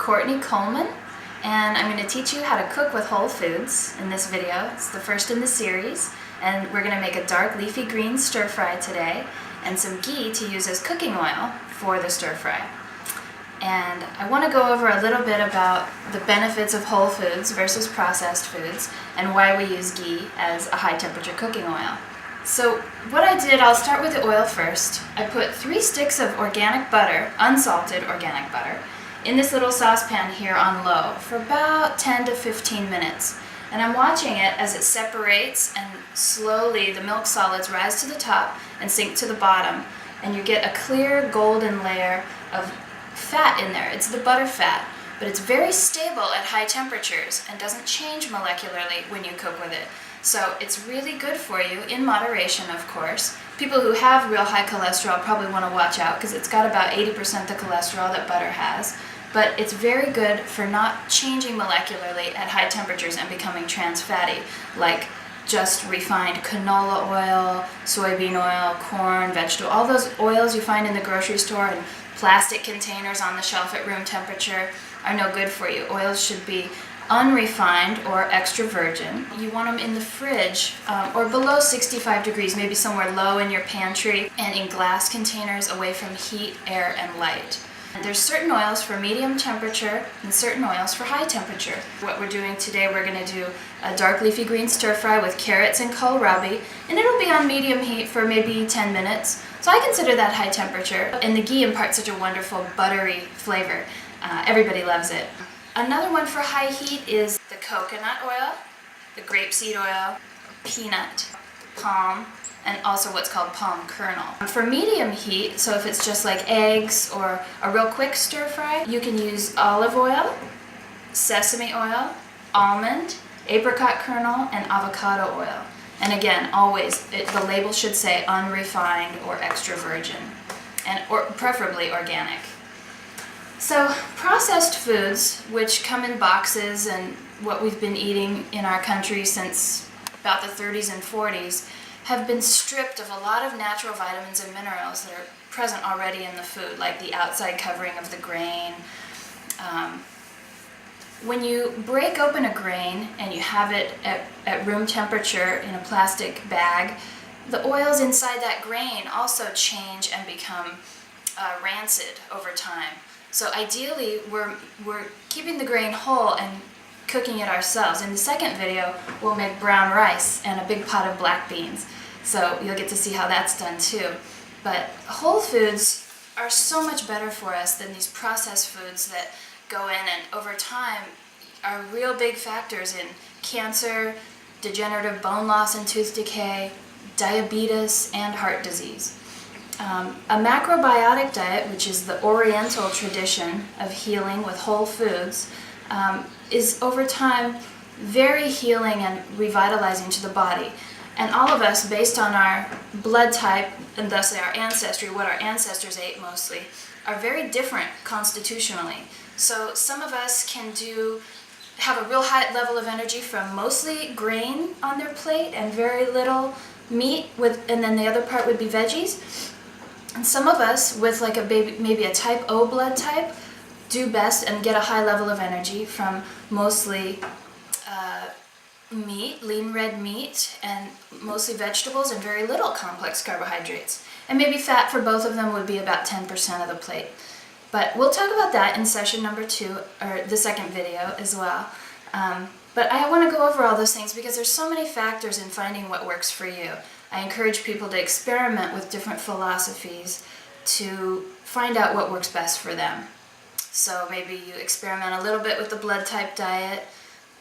Courtney and I'm going to teach you how to cook with whole foods in this video. It's the first in the series, and we're going to make a dark leafy green stir fry today and some ghee to use as cooking oil for the stir fry. And I want to go over a little bit about the benefits of whole foods versus processed foods and why we use ghee as a high temperature cooking oil. So what I did, I'll start with the oil first. I put 3 sticks of organic butter, unsalted organic butter, in this little saucepan here on low for about 10 to 15 minutes. And I'm watching it as it separates and slowly the milk solids rise to the top and sink to the bottom. And you get a clear golden layer of fat in there. It's the butter fat, but it's very stable at high temperatures and doesn't change molecularly when you cook with it. So it's really good for you, in moderation of course. People who have real high cholesterol probably want to watch out because it's got about 80% the cholesterol that butter has. But it's very good for not changing molecularly at high temperatures and becoming trans fatty, like just refined canola oil, soybean oil, corn, vegetable, all those oils you find in the grocery store and plastic containers on the shelf at room temperature are no good for you. Oils should be unrefined or extra virgin. You want them in the fridge or below 65 degrees, maybe somewhere low in your pantry, and in glass containers away from heat, air, and light. And there's certain oils for medium temperature and certain oils for high temperature. What we're doing today, we're going to do a dark leafy green stir fry with carrots and kohlrabi, and it'll be on medium heat for maybe 10 minutes. So I consider that high temperature, and the ghee imparts such a wonderful buttery flavor. Everybody loves it. Another one for high heat is the coconut oil, the grapeseed oil, peanut, palm, and also what's called palm kernel. For medium heat, so if it's just like eggs or a real quick stir fry, you can use olive oil, sesame oil, almond, apricot kernel, and avocado oil. And again, always, the label should say unrefined or extra virgin, or preferably organic. So processed foods, which come in boxes and what we've been eating in our country since about the 30s and 40s, have been stripped of a lot of natural vitamins and minerals that are present already in the food, like the outside covering of the grain. When you break open a grain and you have it at room temperature in a plastic bag, the oils inside that grain also change and become rancid over time. So ideally, we're keeping the grain whole and cooking it ourselves. In the second video, we'll make brown rice and a big pot of black beans. So you'll get to see how that's done too. But whole foods are so much better for us than these processed foods that go in and over time are real big factors in cancer, degenerative bone loss and tooth decay, diabetes, and heart disease. A macrobiotic diet, which is the Oriental tradition of healing with whole foods, is over time very healing and revitalizing to the body. And all of us, based on our blood type and thus our ancestry, what our ancestors ate mostly, are very different constitutionally. So some of us can have a real high level of energy from mostly grain on their plate and very little meat, and then the other part would be veggies. And some of us with like maybe a type O blood type do best and get a high level of energy from mostly meat, lean red meat, and mostly vegetables and very little complex carbohydrates. And maybe fat for both of them would be about 10% of the plate. But we'll talk about that in session number 2, or the second video as well. But I want to go over all those things because there's so many factors in finding what works for you. I encourage people to experiment with different philosophies to find out what works best for them. So maybe you experiment a little bit with the blood type diet.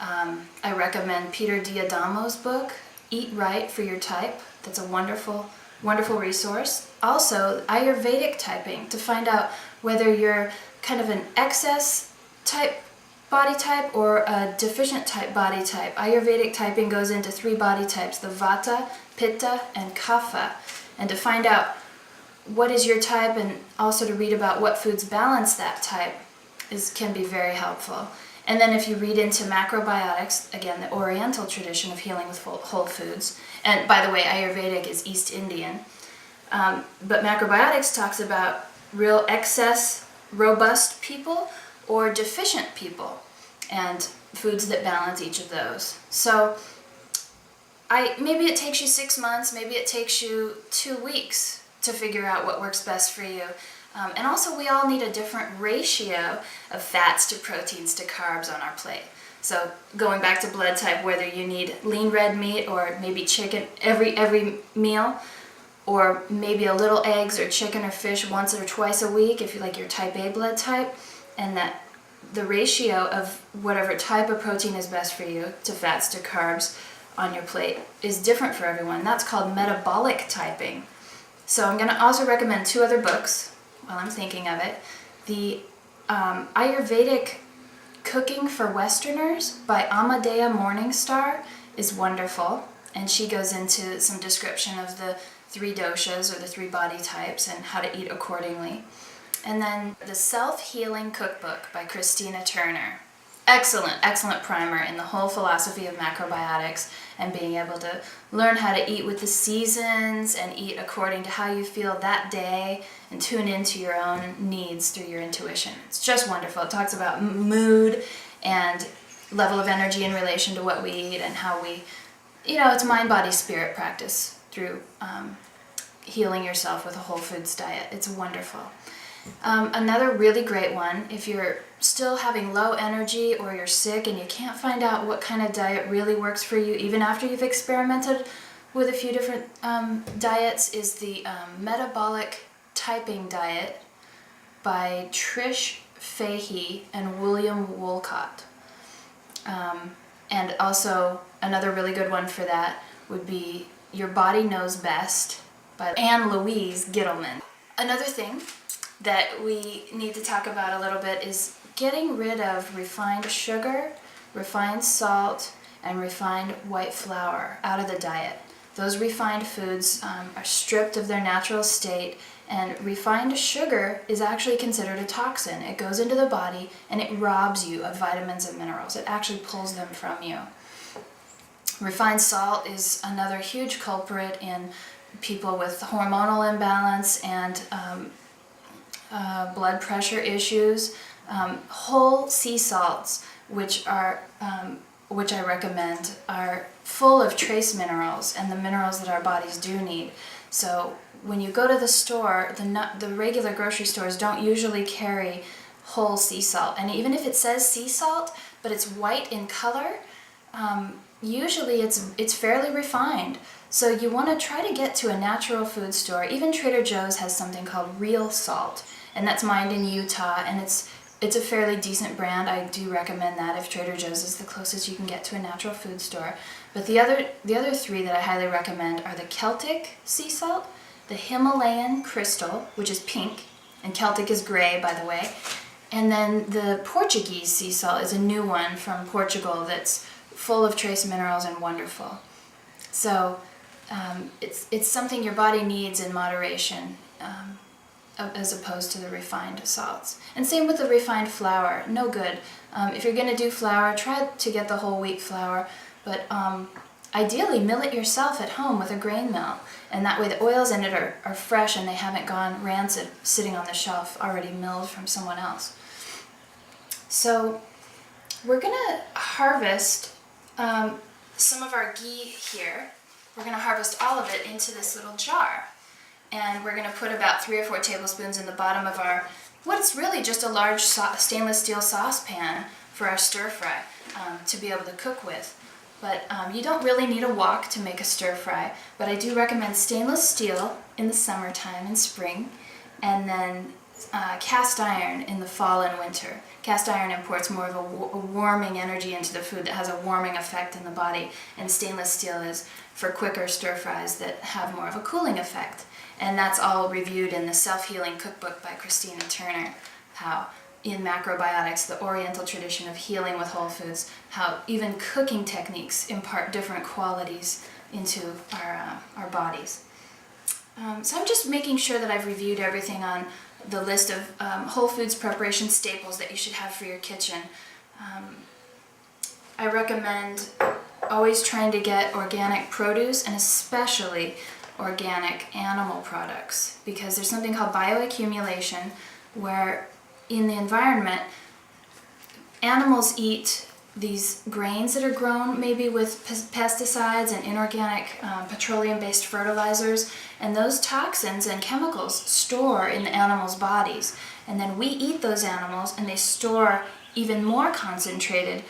I recommend Peter D'Adamo's book, Eat Right for Your Type. That's a wonderful, wonderful resource. Also, Ayurvedic typing to find out whether you're kind of an excess type body type or a deficient type body type. Ayurvedic typing goes into 3 body types, the Vata, Pitta, and Kapha. And to find out what is your type and also to read about what foods balance that type can be very helpful. And then if you read into macrobiotics, again, the Oriental tradition of healing with whole foods, and by the way, Ayurvedic is East Indian, but macrobiotics talks about real excess, robust people or deficient people, and foods that balance each of those. So maybe it takes you 6 months, maybe it takes you 2 weeks to figure out what works best for you. And also we all need a different ratio of fats to proteins to carbs on our plate. So going back to blood type, whether you need lean red meat or maybe chicken every meal, or maybe a little eggs or chicken or fish once or twice a week if you like your type A blood type, and that the ratio of whatever type of protein is best for you to fats to carbs on your plate is different for everyone. That's called metabolic typing. So I'm going to also recommend 2 other books while I'm thinking of it. The Ayurvedic Cooking for Westerners by Amadea Morningstar is wonderful, and she goes into some description of the 3 doshas or the 3 body types and how to eat accordingly. And then the Self-Healing Cookbook by Christina Turner. Excellent primer in the whole philosophy of macrobiotics and being able to learn how to eat with the seasons and eat according to how you feel that day and tune into your own needs through your intuition. It's just wonderful. It talks about mood and level of energy in relation to what we eat and how we, it's mind, body, spirit practice through healing yourself with a whole foods diet. It's wonderful. Another really great one, if you're still having low energy or you're sick and you can't find out what kind of diet really works for you, even after you've experimented with a few different diets, is the Metabolic Typing Diet by Trish Fahey and William Wolcott. And also another really good one for that would be Your Body Knows Best by Anne Louise Gittleman. Another thing that we need to talk about a little bit is getting rid of refined sugar, refined salt, and refined white flour out of the diet. Those refined foods are stripped of their natural state, and refined sugar is actually considered a toxin. It goes into the body and it robs you of vitamins and minerals. It actually pulls them from you. Refined salt is another huge culprit in people with hormonal imbalance and blood pressure issues. Whole sea salts, which I recommend, are full of trace minerals and the minerals that our bodies do need. So when you go to the store, the regular grocery stores don't usually carry whole sea salt. And even if it says sea salt, but it's white in color, usually it's fairly refined. So you want to try to get to a natural food store. Even Trader Joe's has something called real salt, and that's mined in Utah, and it's a fairly decent brand. I do recommend that if Trader Joe's is the closest you can get to a natural food store. But the other 3 that I highly recommend are the Celtic sea salt, the Himalayan crystal, which is pink, and Celtic is gray, by the way, and then the Portuguese sea salt is a new one from Portugal that's full of trace minerals and wonderful. So it's something your body needs in moderation, as opposed to the refined salts. And same with the refined flour, no good. If you're going to do flour, try to get the whole wheat flour, but ideally mill it yourself at home with a grain mill, and that way the oils in it are fresh and they haven't gone rancid sitting on the shelf already milled from someone else. So we're going to harvest some of our ghee here. We're going to harvest all of it into this little jar. And we're going to put about 3 or 4 tablespoons in the bottom of what's really just a large stainless steel saucepan for our stir fry to be able to cook with. But you don't really need a wok to make a stir fry, but I do recommend stainless steel in the summertime and spring, and then cast iron in the fall and winter. Cast iron imports more of a warming energy into the food that has a warming effect in the body, and stainless steel is for quicker stir fries that have more of a cooling effect. And that's all reviewed in the Self-Healing Cookbook by Christina Turner, how in macrobiotics, the Oriental tradition of healing with whole foods, how even cooking techniques impart different qualities into our bodies. So I'm just making sure that I've reviewed everything on the list of whole foods preparation staples that you should have for your kitchen. I recommend always trying to get organic produce, and especially organic animal products, because there's something called bioaccumulation where in the environment animals eat these grains that are grown maybe with pesticides and inorganic petroleum-based fertilizers, and those toxins and chemicals store in the animals' bodies. And then we eat those animals and they store even more concentrated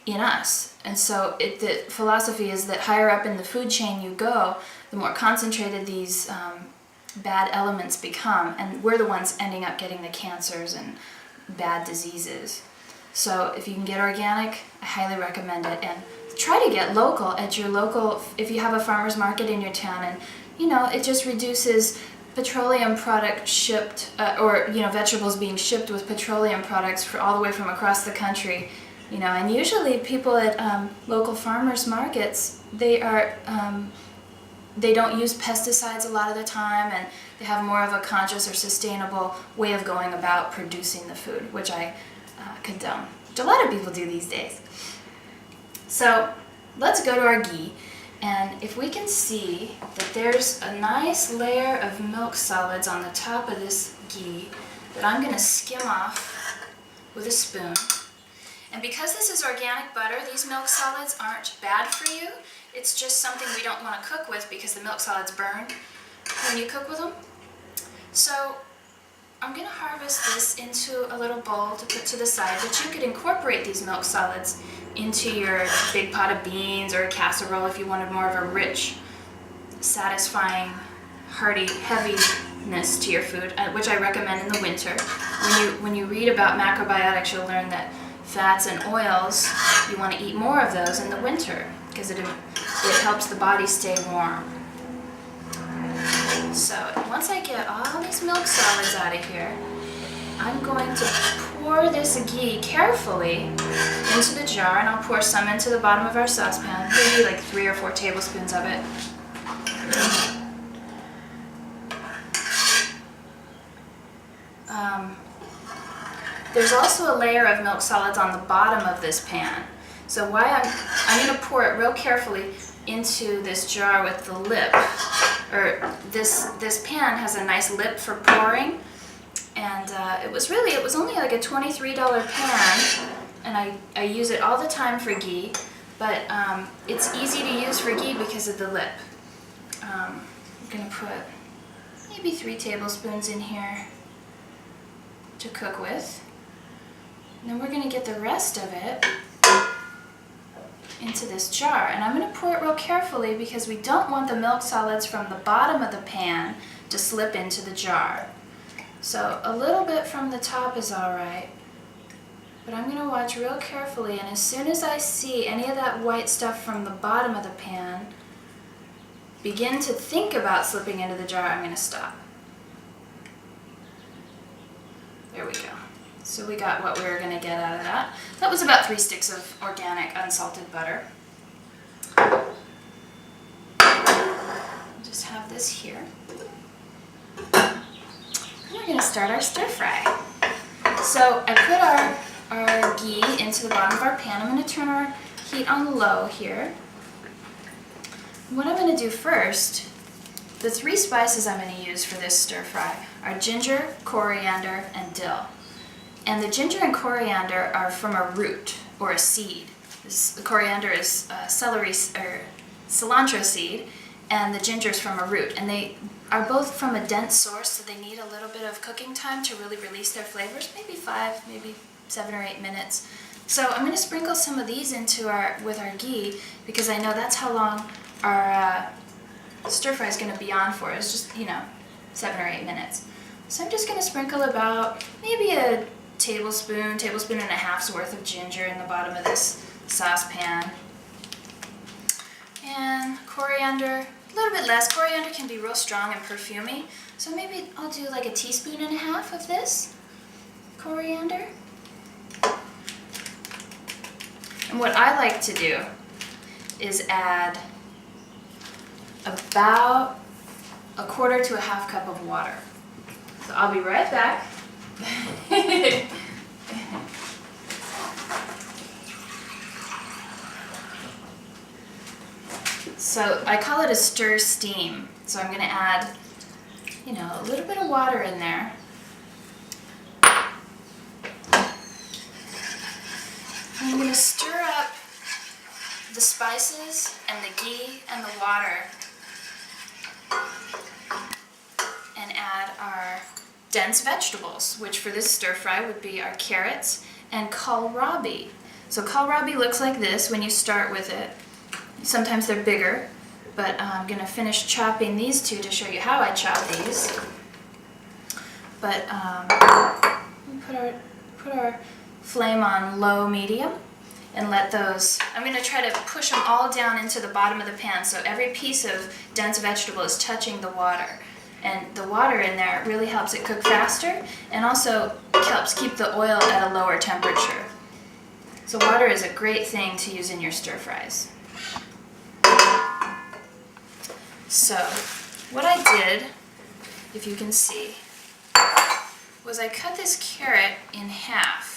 in us. And so the philosophy is that higher up in the food chain you go, the more concentrated these bad elements become, and we're the ones ending up getting the cancers and bad diseases. So if you can get organic, I highly recommend it. And try to get local at your local, if you have a farmer's market in your town, and it just reduces petroleum product shipped, or vegetables being shipped with petroleum products all the way from across the country. And usually people at local farmers markets, they don't use pesticides a lot of the time, and they have more of a conscious or sustainable way of going about producing the food, which I condone, which a lot of people do these days. So let's go to our ghee, and if we can see that there's a nice layer of milk solids on the top of this ghee that I'm going to skim off with a spoon. And because this is organic butter, these milk solids aren't bad for you. It's just something we don't want to cook with because the milk solids burn when you cook with them. So I'm going to harvest this into a little bowl to put to the side, but you could incorporate these milk solids into your big pot of beans or a casserole if you wanted more of a rich, satisfying, hearty, heaviness to your food, which I recommend in the winter. When you read about macrobiotics, you'll learn that fats and oils, you want to eat more of those in the winter because it helps the body stay warm. So once I get all these milk solids out of here, I'm going to pour this ghee carefully into the jar, and I'll pour some into the bottom of our saucepan, maybe like 3 or 4 tablespoons of it. There's also a layer of milk solids on the bottom of this pan. So I'm going to pour it real carefully into this jar with the lip, or this pan has a nice lip for pouring, and it was only like a $23 pan, and I use it all the time for ghee, but it's easy to use for ghee because of the lip. I'm going to put maybe 3 tablespoons in here to cook with. And then we're going to get the rest of it into this jar. And I'm going to pour it real carefully because we don't want the milk solids from the bottom of the pan to slip into the jar. So a little bit from the top is alright, but I'm going to watch real carefully, and as soon as I see any of that white stuff from the bottom of the pan begin to think about slipping into the jar, I'm going to stop. There we go. So we got what we were going to get out of that. That was about 3 sticks of organic unsalted butter. Just have this here. And we're going to start our stir fry. So I put our ghee into the bottom of our pan. I'm going to turn our heat on low here. What I'm going to do first, the 3 spices I'm going to use for this stir fry are ginger, coriander, and dill. And the ginger and coriander are from a root or a seed. The coriander is celery or cilantro seed, and the ginger is from a root. And they are both from a dense source, so they need a little bit of cooking time to really release their flavors, maybe 5, maybe 7 or 8 minutes. So I'm going to sprinkle some of these with our ghee because I know that's how long our stir fry is going to be on for. It's just 7 or 8 minutes. So I'm just going to sprinkle about maybe a tablespoon and a half's worth of ginger in the bottom of this saucepan. And coriander, a little bit less. Coriander can be real strong and perfumey, so maybe I'll do like a teaspoon and a half of this coriander. And what I like to do is add about a quarter to a half cup of water. So I'll be right back. So I call it a stir steam. So I'm going to add, a little bit of water in there. going to stir up the spices and the ghee and the water and add our dense vegetables, which for this stir fry would be our carrots and kohlrabi. So kohlrabi looks like this when you start with it. Sometimes they're bigger, but I'm going to finish chopping these two to show you how I chop these. But put our flame on low medium and let those, I'm going to try to push them all down into the bottom of the pan so every piece of dense vegetable is touching the water. And the water in there really helps it cook faster and also helps keep the oil at a lower temperature. So water is a great thing to use in your stir fries. So what I did, if you can see, was I cut this carrot in half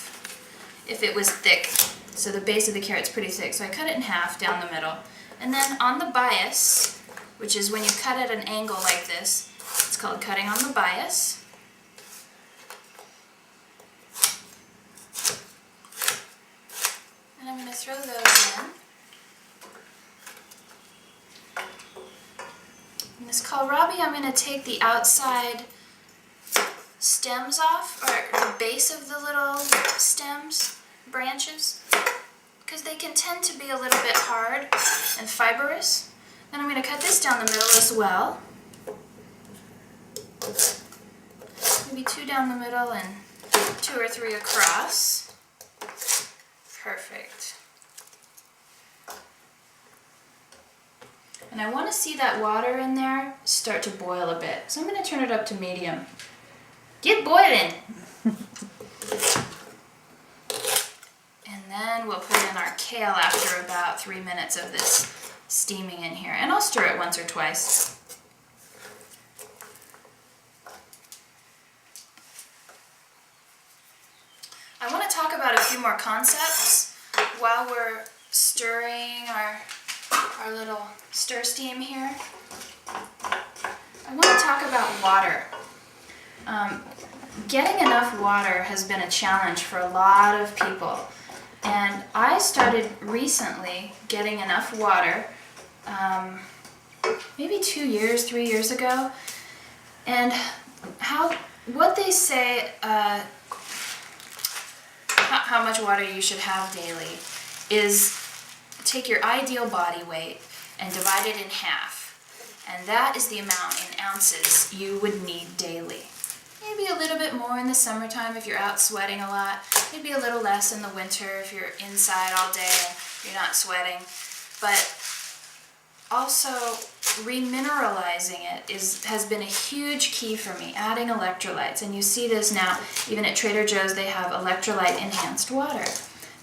if it was thick. So the base of the carrot's pretty thick, so I cut it in half down the middle. And then on the bias, which is when you cut at an angle like this, it's called cutting on the bias. And I'm going to throw those in. And this kohlrabi, I'm going to take the outside stems off, or the base of the little stems, branches, because they can tend to be a little bit hard and fibrous. Then I'm going to cut this down the middle as well. Maybe 2 down the middle and 2 or 3 across. Perfect. And I want to see that water in there start to boil a bit. So I'm going to turn it up to medium. Get boiling! And then we'll put in our kale after about 3 minutes of this steaming in here. And I'll stir it once or twice. I want to talk about a few more concepts while we're stirring our little stir steam here. I want to talk about water. Getting enough water has been a challenge for a lot of people. And I started recently getting enough water, maybe 2 years, 3 years ago. And what they say, how much water you should have daily is take your ideal body weight and divide it in half. And that is the amount in ounces you would need daily. Maybe a little bit more in the summertime if you're out sweating a lot. Maybe a little less in the winter if you're inside all day and you're not sweating. But also remineralizing it has been a huge key for me, adding electrolytes. And you see this now, even at Trader Joe's they have electrolyte enhanced water.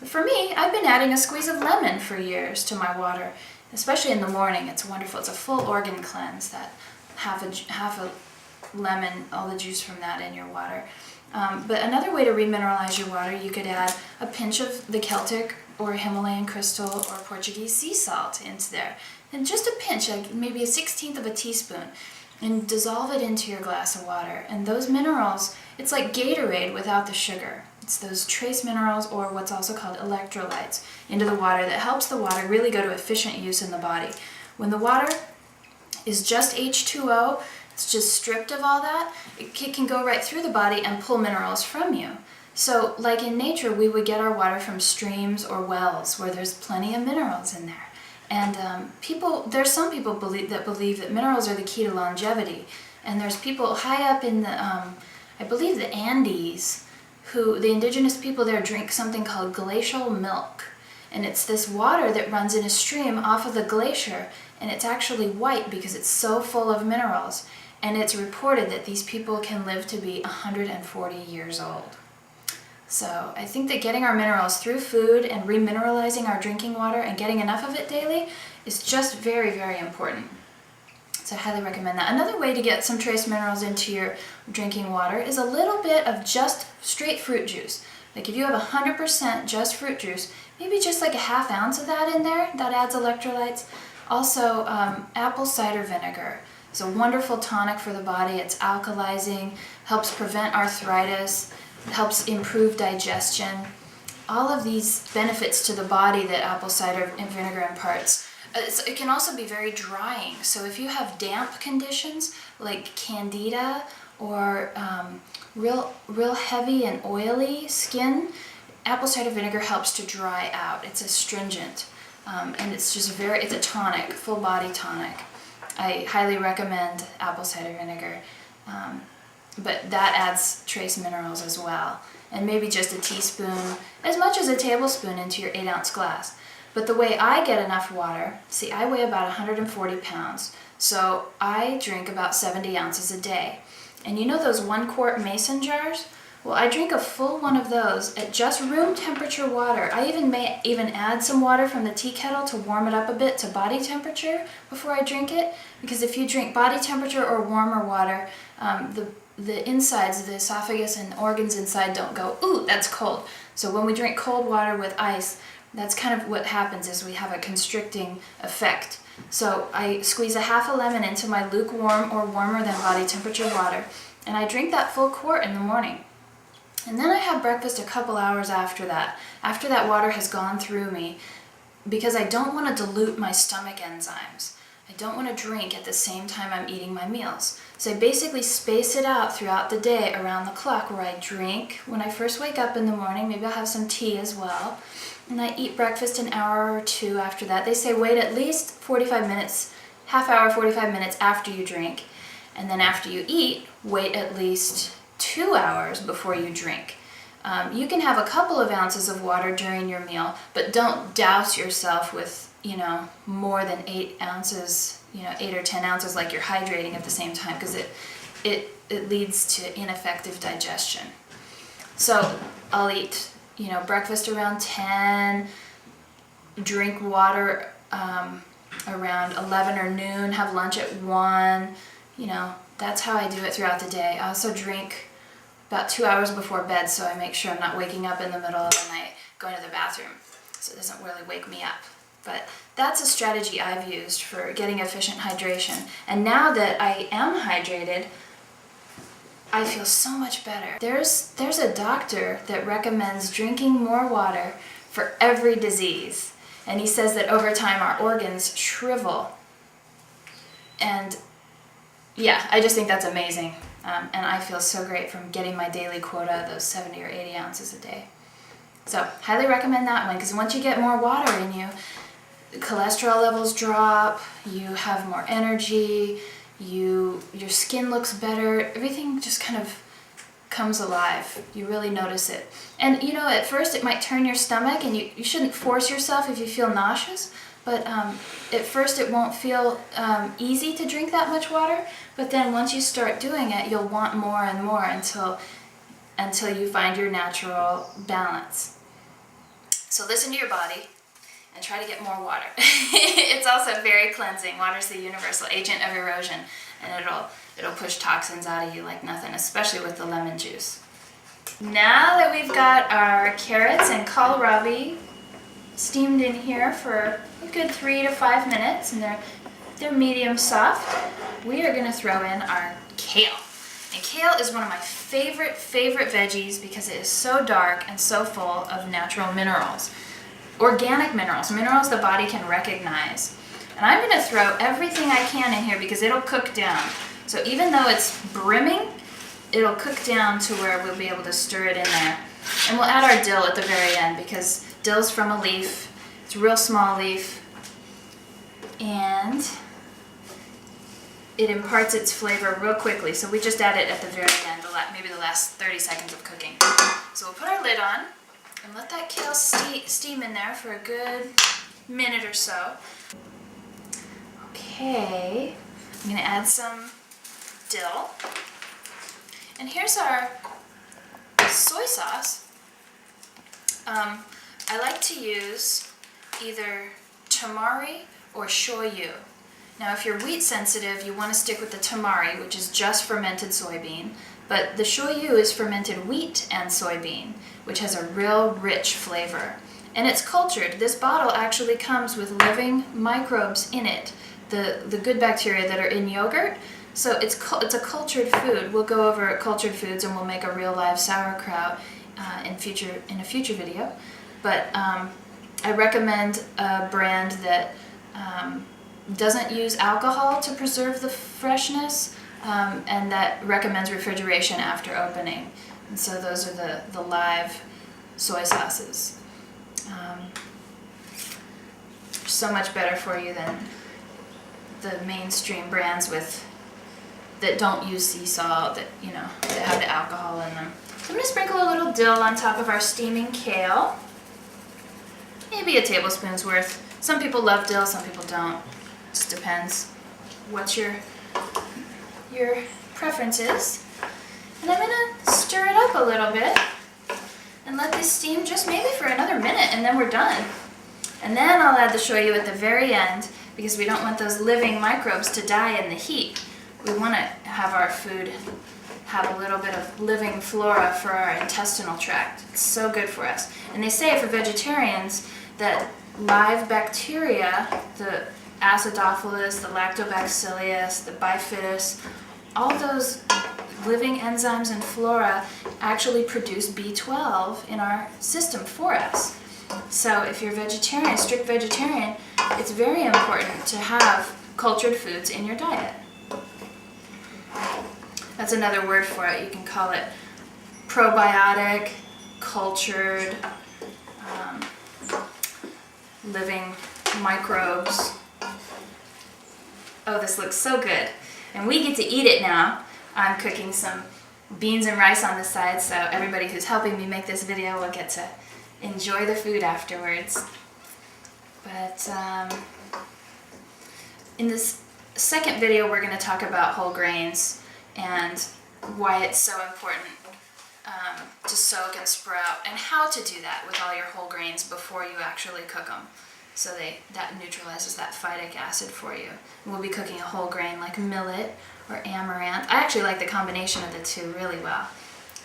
But for me, I've been adding a squeeze of lemon for years to my water, especially in the morning. It's wonderful. It's a full organ cleanse, that half a lemon, all the juice from that in your water. But another way to remineralize your water, you could add a pinch of the Celtic or Himalayan crystal or Portuguese sea salt into there. And just a pinch, like maybe a 1/16 of a teaspoon, and dissolve it into your glass of water. And those minerals, it's like Gatorade without the sugar. It's those trace minerals, or what's also called electrolytes, into the water that helps the water really go to efficient use in the body. When the water is just H2O, it's just stripped of all that, it can go right through the body and pull minerals from you. So like in nature, we would get our water from streams or wells where there's plenty of minerals in there. And there's some people believe that minerals are the key to longevity. And there's people high up in the, I believe the Andes, the indigenous people there drink something called glacial milk. And it's this water that runs in a stream off of the glacier, and it's actually white because it's so full of minerals. And it's reported that these people can live to be 140 years old. So I think that getting our minerals through food and remineralizing our drinking water and getting enough of it daily is just very, very important. So I highly recommend that. Another way to get some trace minerals into your drinking water is a little bit of just straight fruit juice. Like if you have 100% just fruit juice, maybe just like a ½ ounce of that in there, that adds electrolytes. Also, apple cider vinegar. It's a wonderful tonic for the body. It's alkalizing, helps prevent arthritis, helps improve digestion. all of these benefits to the body that apple cider vinegar imparts. It can also be very drying. So if you have damp conditions like candida or real heavy and oily skin, apple cider vinegar helps to dry out. It's astringent, and it's a tonic, full body tonic. I highly recommend apple cider vinegar, but that adds trace minerals as well. And maybe just a teaspoon, as much as a tablespoon, into your 8-ounce glass. But the way I get enough water, see, I weigh about 140 pounds, so I drink about 70 ounces a day. And you know those 1-quart mason jars? Well, I drink a full one of those at just room temperature water. I may even add some water from the tea kettle to warm it up a bit to body temperature before I drink it. Because if you drink body temperature or warmer water, the insides, the esophagus and organs inside don't go, ooh, that's cold. So when we drink cold water with ice, that's kind of what happens, is we have a constricting effect. So I squeeze a half a lemon into my lukewarm or warmer than body temperature water, and I drink that full quart in the morning. And then I have breakfast a couple hours after that water has gone through me, because I don't want to dilute my stomach enzymes. I don't want to drink at the same time I'm eating my meals. So I basically space it out throughout the day around the clock, where I drink when I first wake up in the morning. Maybe I'll have some tea as well. And I eat breakfast an hour or two after that. They say wait at least 45 minutes, half hour, 45 minutes after you drink. And then after you eat, wait at least 2 hours before you drink. You can have a couple of ounces of water during your meal, but don't douse yourself with, more than 8 ounces, 8 or 10 ounces, like you're hydrating at the same time, because it leads to ineffective digestion. So I'll eat, breakfast around 10, drink water around 11 or noon, have lunch at 1, that's how I do it throughout the day. I also drink about 2 hours before bed, so I make sure I'm not waking up in the middle of the night going to the bathroom, so it doesn't really wake me up. But that's a strategy I've used for getting efficient hydration. And now that I am hydrated, I feel so much better. There's a doctor that recommends drinking more water for every disease. And he says that over time our organs shrivel. And yeah, I just think that's amazing. And I feel so great from getting my daily quota of those 70 or 80 ounces a day. So highly recommend that one, because once you get more water in you, cholesterol levels drop, you have more energy, your skin looks better, everything just kind of comes alive. You really notice it. And at first it might turn your stomach, and you shouldn't force yourself if you feel nauseous, but at first it won't feel easy to drink that much water, but then once you start doing it, you'll want more and more until you find your natural balance. So listen to your body and try to get more water. It's also very cleansing. Water's the universal agent of erosion, and it'll push toxins out of you like nothing, especially with the lemon juice. Now that we've got our carrots and kohlrabi steamed in here for a good 3 to 5 minutes, and they're medium soft, we are going to throw in our kale. And kale is one of my favorite veggies because it is so dark and so full of natural minerals. Organic minerals the body can recognize. And I'm going to throw everything I can in here because it'll cook down. So even though it's brimming, it'll cook down to where we'll be able to stir it in there. And we'll add our dill at the very end, because dill's from a leaf. It's a real small leaf. And it imparts its flavor real quickly. So we just add it at the very end, maybe the last 30 seconds of cooking. So we'll put our lid on and let that kale steam in there for a good minute or so. Okay, I'm going to add some dill. And here's our soy sauce. I like to use either tamari or shoyu. Now if you're wheat sensitive, you want to stick with the tamari, which is just fermented soybean, but the shoyu is fermented wheat and soybean, which has a real rich flavor. And it's cultured. This bottle actually comes with living microbes in it, the good bacteria that are in yogurt. So it's a cultured food. We'll go over cultured foods and we'll make a real live sauerkraut in a future video. But I recommend a brand that doesn't use alcohol to preserve the freshness, and that recommends refrigeration after opening. And so those are the live soy sauces. So much better for you than the mainstream brands that don't use sea salt, that that have the alcohol in them. So I'm going to sprinkle a little dill on top of our steaming kale. Maybe a tablespoon's worth. Some people love dill, some people don't. Just depends what your preference is. And I'm going to stir it up a little bit and let this steam just maybe for another minute, and then we're done. And then I'll add the shoyu at the very end, because we don't want those living microbes to die in the heat. We want to have our food have a little bit of living flora for our intestinal tract. It's so good for us. And they say for vegetarians that live bacteria, the acidophilus, the lactobacillus, the bifidus, all those living enzymes and flora actually produce B12 in our system for us. So if you're vegetarian, strict vegetarian, it's very important to have cultured foods in your diet. That's another word for it. You can call it probiotic, cultured, living microbes. Oh, this looks so good. And we get to eat it now. I'm cooking some beans and rice on the side, so everybody who's helping me make this video will get to enjoy the food afterwards. But in this second video, we're going to talk about whole grains and why it's so important to soak and sprout, and how to do that with all your whole grains before you actually cook them. So that neutralizes that phytic acid for you. And we'll be cooking a whole grain like millet or amaranth. I actually like the combination of the two really well.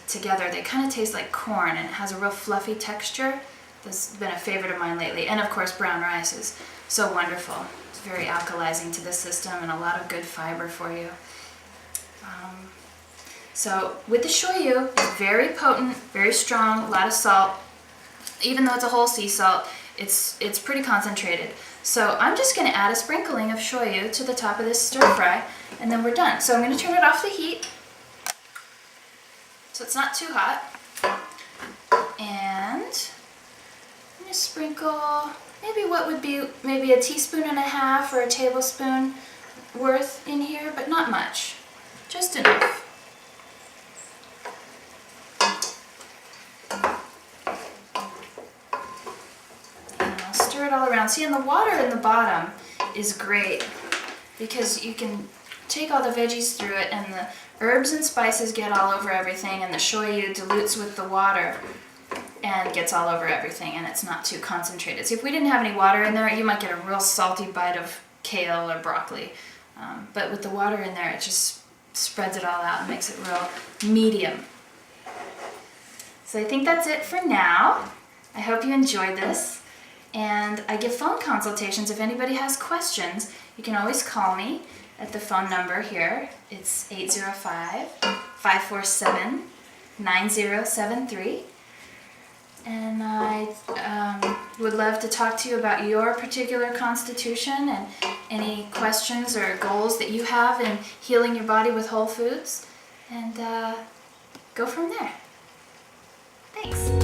Together they kind of taste like corn, and it has a real fluffy texture. That's been a favorite of mine lately. And of course brown rice is so wonderful. It's very alkalizing to the system and a lot of good fiber for you. So with the shoyu, it's very potent, very strong, a lot of salt. Even though it's a whole sea salt, it's pretty concentrated. So I'm just going to add a sprinkling of shoyu to the top of this stir fry, and then we're done. So I'm going to turn it off the heat so it's not too hot. And I'm going to sprinkle maybe a teaspoon and a half or a tablespoon worth in here, but not much, just enough. It all around. See, and the water in the bottom is great because you can take all the veggies through it, and the herbs and spices get all over everything, and the shoyu dilutes with the water and gets all over everything, and it's not too concentrated. See, if we didn't have any water in there, you might get a real salty bite of kale or broccoli, but with the water in there, it just spreads it all out and makes it real medium. So I think that's it for now. I hope you enjoyed this. And I give phone consultations. If anybody has questions, you can always call me at the phone number here. It's 805-547-9073. And I would love to talk to you about your particular constitution and any questions or goals that you have in healing your body with whole foods. And go from there. Thanks.